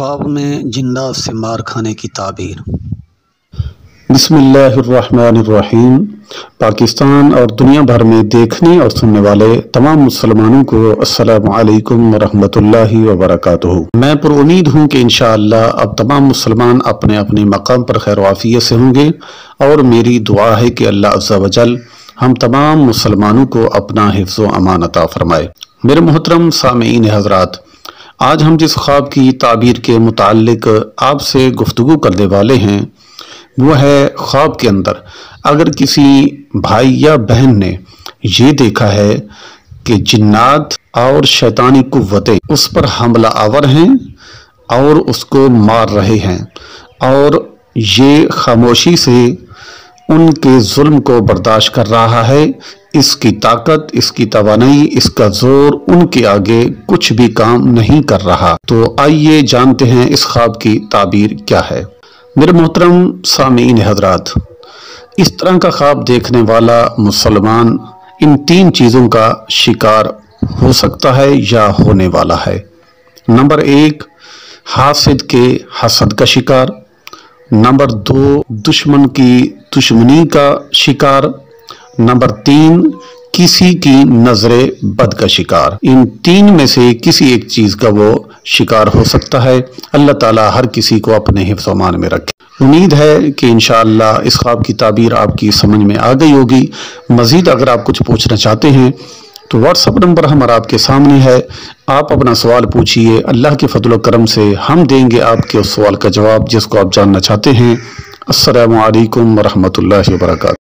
خواب میں جنات سے مار کھانے کی تعبیر۔ بسم اللہ الرحمن الرحیم۔ پاکستان اور دنیا بھر میں دیکھنے اور سننے والے تمام مسلمانوں کو السلام علیکم ورحمۃ اللہ وبرکاتہ۔ میں پر امید ہوں کہ انشاءاللہ اب تمام مسلمان اپنے اپنے مقام پر خیر و عافیت سے ہوں گے، اور میری دعا ہے کہ اللہ عز و جل ہم تمام مسلمانوں کو اپنا حفظ و امان عطا فرمائے۔ میرے محترم سامعین حضرات، آج ہم جس خواب کی تعبیر کے متعلق آپ سے گفتگو کرنے والے ہیں وہ ہے، خواب کے اندر اگر کسی بھائی یا بہن نے یہ دیکھا ہے کہ جنات اور شیطانی قوتیں اس پر حملہ آور ہیں اور اس کو مار رہے ہیں، اور یہ خاموشی سے ان کے ظلم کو برداشت کر رہا ہے، اس کی طاقت، اس کی توانائی، اس کا زور ان کے آگے کچھ بھی کام نہیں کر رہا، تو آئیے جانتے ہیں اس خواب کی تعبیر کیا ہے۔ میرے محترم سامعین حضرات، اس طرح کا خواب دیکھنے والا مسلمان ان تین چیزوں کا شکار ہو سکتا ہے یا ہونے والا ہے۔ نمبر 1، حاسد کے حسد کا شکار۔ نمبر 2، دشمن کی دشمنی کا شکار۔ نمبر 3، کسی کی نظر بد کا شکار۔ ان تین میں سے کسی ایک چیز کا وہ شکار ہو سکتا ہے۔ اللہ تعالیٰ ہر کسی کو اپنے حفظ و امان میں رکھے۔ امید ہے کہ انشاءاللہ اس خواب کی تعبیر آپ کی سمجھ میں آ گئی ہوگی۔ مزید اگر آپ کچھ پوچھنا چاہتے ہیں تو واٹس ایپ نمبر ہمارا آپ کے سامنے ہے، آپ اپنا سوال پوچھیے، اللہ کے فضل و کرم سے ہم دیں گے آپ کے اس سوال کا جواب جس کو آپ جاننا چاہتے ہیں۔ السلام علیکم ورحمۃ اللہ وبرکاتہ۔